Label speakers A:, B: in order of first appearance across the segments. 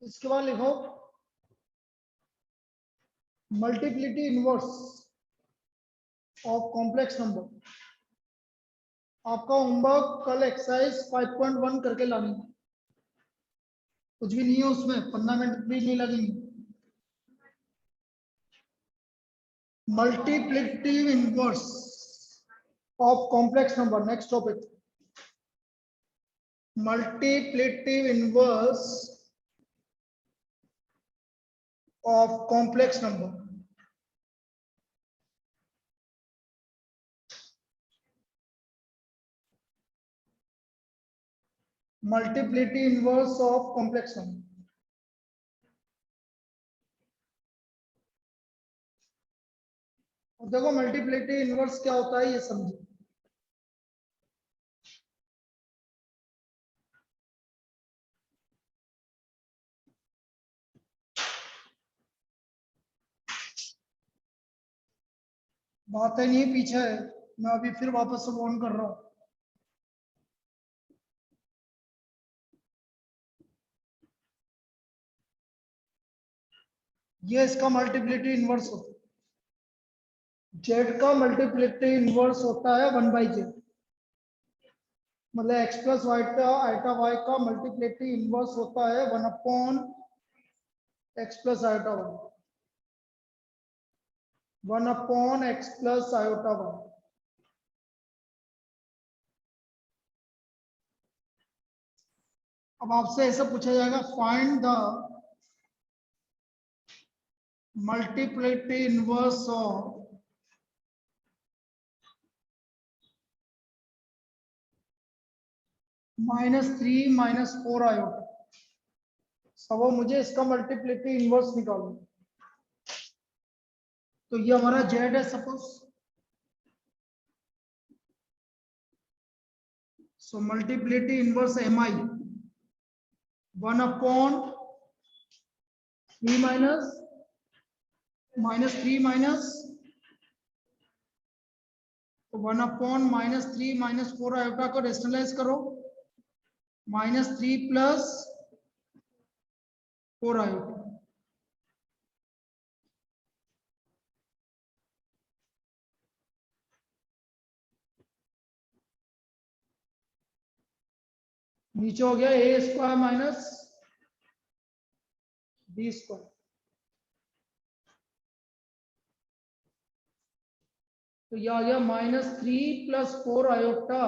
A: इसके बाद लिखो मल्टीप्लिटी इनवर्स ऑफ कॉम्प्लेक्स नंबर। आपका होमवर्क कल एक्सरसाइज 5.1 करके लानी है। कुछ भी नहीं है उसमें, 15 मिनट भी नहीं लगेंगे। Multiplicative inverse of complex number, next topic. Multiplicative inverse of complex number. Multiplicative inverse of complex number. देखो मल्टीप्लिटी इनवर्स क्या होता है ये समझो। बातें नहीं पीछे है, मैं अभी फिर वापस से ऑन कर रहा हूं। ये इसका मल्टीप्लिटी इनवर्स होता है। जेड का मल्टीप्लिटी इनवर्स होता है 1/z, मतलब एक्स प्लस वाई का आइटा वाई का मल्टीप्लिटी इनवर्स होता है 1/x plus iota y, 1/x plus iota y. अब आपसे ऐसा पूछा जाएगा find the multiplicative inverse of -3 -4 iota. सब मुझे इसका मल्टीप्लिटी इनवर्स निकालो। तो ये हमारा जेड है सपोज। सो मल्टीप्लिटी इनवर्स एम आई 1/3 माइनस -3 माइनस, तो 1/-3 -4 आयोटा को रेशनलाइज करो, -3 प्लस 4 आयोटा। नीचे हो गया ए स्क्वायर माइनस बी स्क्वायर। तो यह आ गया -3 plus 4 iota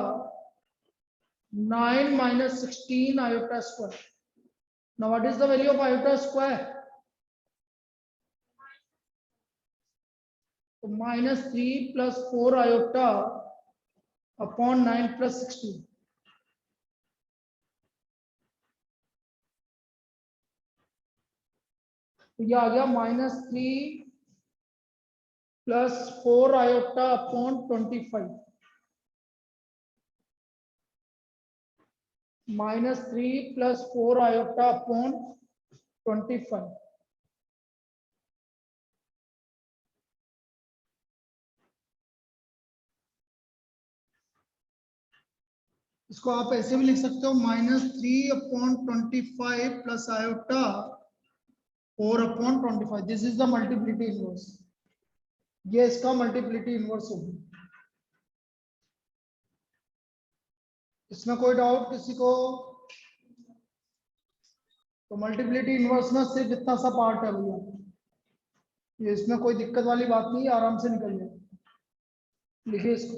A: 9 -16 iota square. Now what is the value of iota square? So -3 plus 4 iota upon 9 plus 16. तो यह आ गया -3 plus 4 iota upon 25. -3 plus 4 iota upon 25. इसको आप ऐसे भी लिख सकते हो -3/25 plus iota 4/25। This is the multiplicative inverse. ये इसका मल्टीप्लिटी इनवर्स होगी। इसमें कोई डाउट किसी को? तो मल्टीप्लिटी इनवर्स में सिर्फ इतना सा पार्ट है भैया, ये इसमें कोई दिक्कत वाली बात नहीं है, आराम से निकल जाए। लिखिए इसको।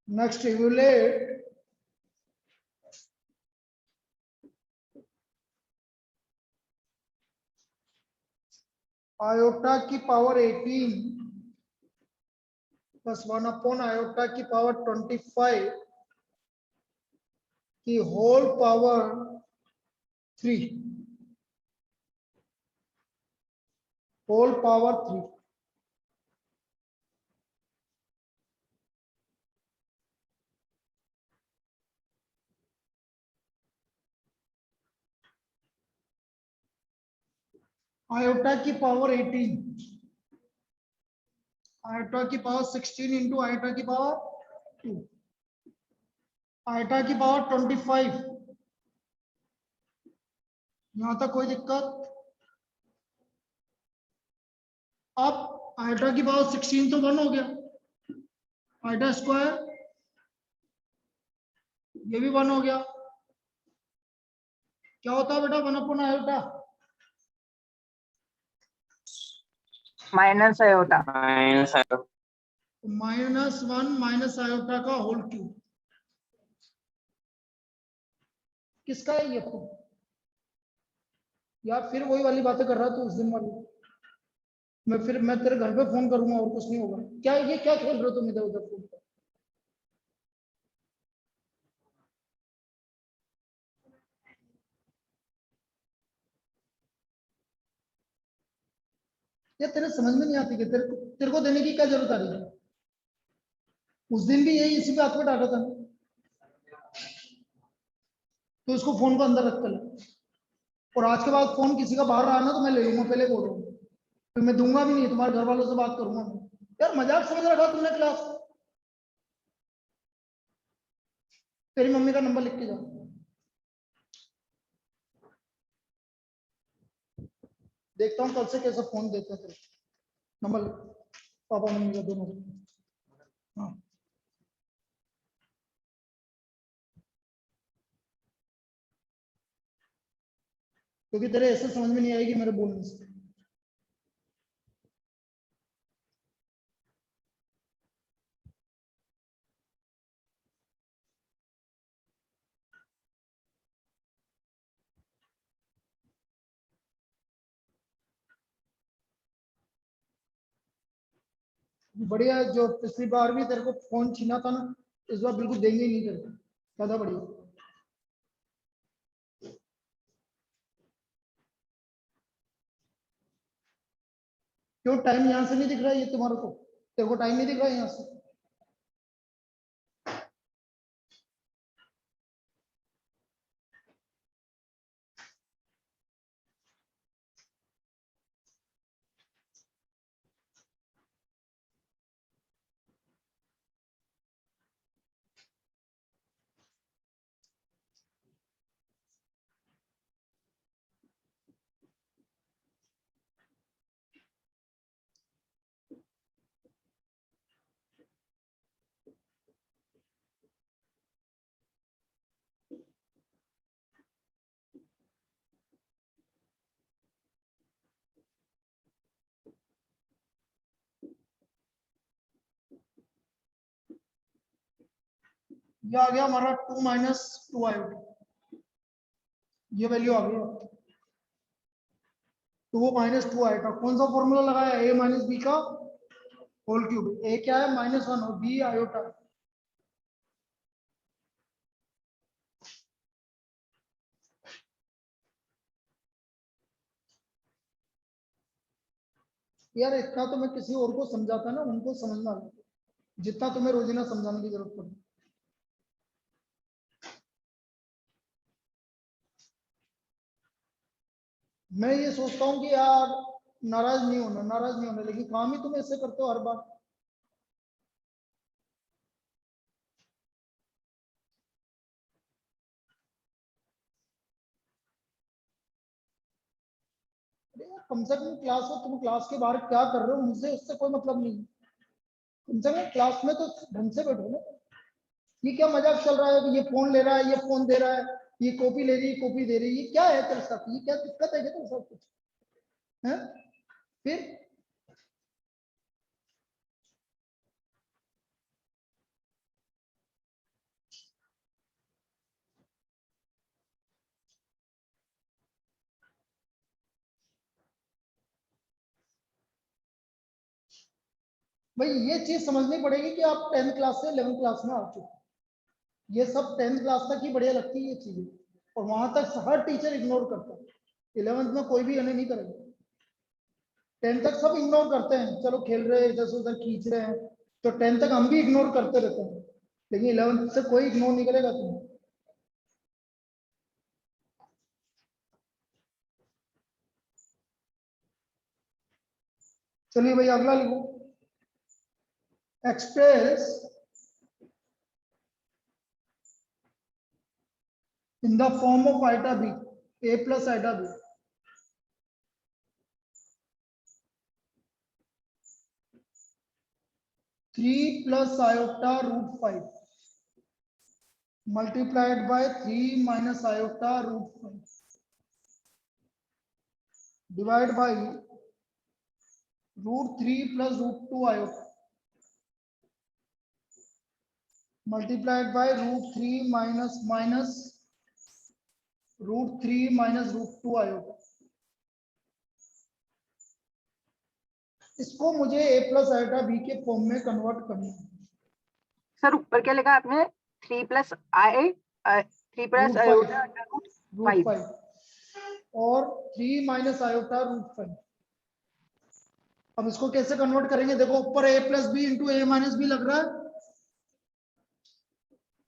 A: नेक्स्ट इवैल्यूएट आयोटा की पावर 18 प्लस 1 आयोटा की पावर 25 की whole power 3, whole power 3। Iota की पावर 18, आयोटा की पावर 16 इंटू आयोटा की पावर 2, आयोटा की पावर 25। यहां तक कोई दिक्कत? अब आयोटा की पावर 16 तो 1 हो गया, आयोटा स्क्वायर ये भी 1 हो गया। क्या होता है बेटा 1 upon iota?
B: Minus iota.
A: -1 minus iota का होल क्यूब। किसका है ये खूब? यार फिर वही वाली बातें कर रहा तू उस दिन वाली। मैं तेरे घर पे फोन करूंगा और कुछ नहीं होगा। क्या ये क्या खेल रहे हो तुम इधर उधर फोन पर? ये तेरे समझ में नहीं आती कि तेरे को देने की क्या जरूरत आ रही है? उस दिन भी यही इसी बात पे डांटा था ना। तो इसको फोन को अंदर रख कर ले। और आज के बाद फोन किसी का बाहर रहा ना तो मैं ले लूंगा, पहले बोल रहा हूँ। फिर मैं दूंगा भी नहीं, तुम्हारे घर वालों से बात करूंगा मैं। यार मजाक समझ रखा तुमने क्लास को। तेरी मम्मी का नंबर लिख के जाओ। देखता हूँ कल से कैसे फोन देते हैं तेरे नंबर। पापा मम्मी का दोनों का। हाँ क्योंकि तेरे ऐसे समझ में नहीं आएगी मेरे बोलने से। बढ़िया है, जो पिछली बार भी तेरे को फोन छीना था ना, इस बार बिल्कुल देंगे ही नहीं तेरे को। ज्यादा बढ़िया। क्यों टाइम यहाँ से नहीं दिख रहा है ये तुम्हारे को? तेरे को टाइम नहीं दिख रहा है यहाँ से? ये आ गया हमारा 2 माइनस 2 आयोटा। ये वैल्यू आ गई 2 माइनस 2 आयोटा। कौन सा फॉर्मूला लगाया? a माइनस बी का होल क्यूब। ए क्या है? -1 और बी आयोटा। यार इतना तो मैं किसी और को समझाता ना, उनको समझना आता, जितना तुम्हें रोजीना समझाने की जरूरत पड़ी। मैं ये सोचता हूँ कि यार नाराज नहीं होना, नाराज नहीं होना, लेकिन काम ही तुम ऐसे करते हो हर बार। अरे यार कम से कम क्लास हो, तुम क्लास के बाहर क्या कर रहे हो मुझसे उससे कोई मतलब नहीं। कम से कम क्लास में तो ढंग से बैठो ना। ये क्या मजाक चल रहा है कि ये फोन ले रहा है, ये फोन दे रहा है, ये कॉपी ले रही है, कॉपी दे रही है? ये क्या है तेरे साथ? ये क्या दिक्कत है क्या तेरे साथ कुछ है? फिर भाई ये चीज समझनी पड़ेगी कि आप 10th क्लास से 11th क्लास में आ चुके हो। ये सब 10th क्लास तक ही बढ़िया लगती है ये चीजें, और वहां तक हर टीचर इग्नोर करता है। 11th में कोई भी नहीं करेगा। 10th तक सब इग्नोर करते हैं, चलो खेल रहे हैं, इधर से उधर खींच रहे हैं, तो 10th तक हम भी इग्नोर करते रहते हैं, लेकिन 11th से कोई इग्नोर नहीं करेगा तुम्हें। चलिए भाई अगला लिखो, express in the form of iota b, a plus iota b, three plus iota root 5 multiplied by 3 minus iota root 5 divide by √3 plus √2 iota multiplied by √3 minus √3 minus √2 iota। इसको मुझे a प्लस आयोटा b के form में convert करना है।
B: Sir ऊपर क्या लिखा आपने? 3 प्लस आयोटा
A: √5 और 3 माइनस आयोटा √5। अब इसको कैसे कन्वर्ट करेंगे? देखो ऊपर a plus b into a minus b लग रहा है,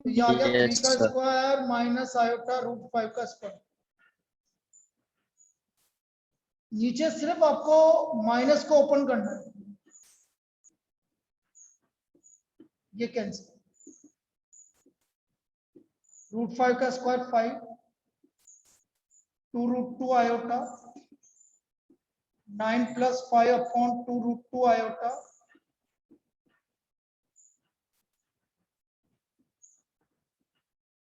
A: तो ये आ गया 3 का स्क्वायर माइनस आयोटा √5 का स्क्वायर। नीचे सिर्फ आपको माइनस को ओपन करना है, ये कैंसिल। √5 का square 5, 2√2 iota, 9 plus 5 upon 2√2 iota,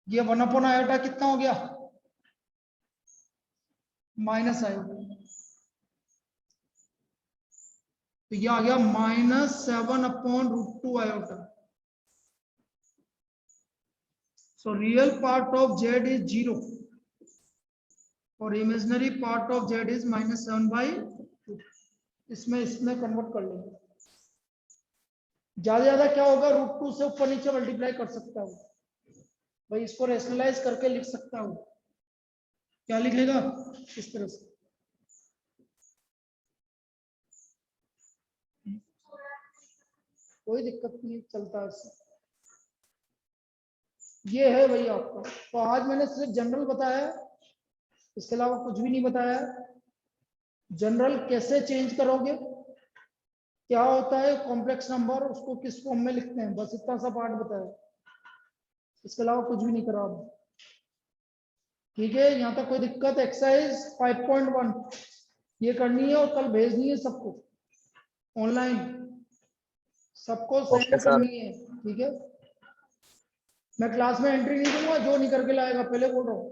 A: ये 1 अपॉन आयोटा कितना हो गया? माइनस आयोटा, तो ये आ गया -7 upon √2 iota. So real part of z is 0 और imaginary part of z is -7/2। इसमें कन्वर्ट कर लेंगे। ज्यादा क्या होगा, √2 से ऊपर नीचे मल्टीप्लाई कर सकता हूँ भाई, इसको रेशनलाइज करके लिख सकता हूँ। क्या लिख लेगा? इस तरह से। कोई दिक्कत नहीं, चलता है इससे। ये है भाई आपका। तो आज मैंने सिर्फ जनरल बताया, इसके अलावा कुछ भी नहीं बताया। जनरल कैसे चेंज करोगे, क्या होता है कॉम्प्लेक्स नंबर, उसको किस फॉर्म में लिखते हैं, बस इतना सा पार्ट बताया। इसके अलावा कुछ भी नहीं करा आपने। ठीक है, यहाँ तक कोई दिक्कत? एक्सरसाइज 5.1 ये करनी है और कल भेजनी है सबको ऑनलाइन, सबको सेंड करनी है। ठीक है, मैं क्लास में एंट्री नहीं दूंगा जो नहीं करके लाएगा, पहले बोल रहा हूँ।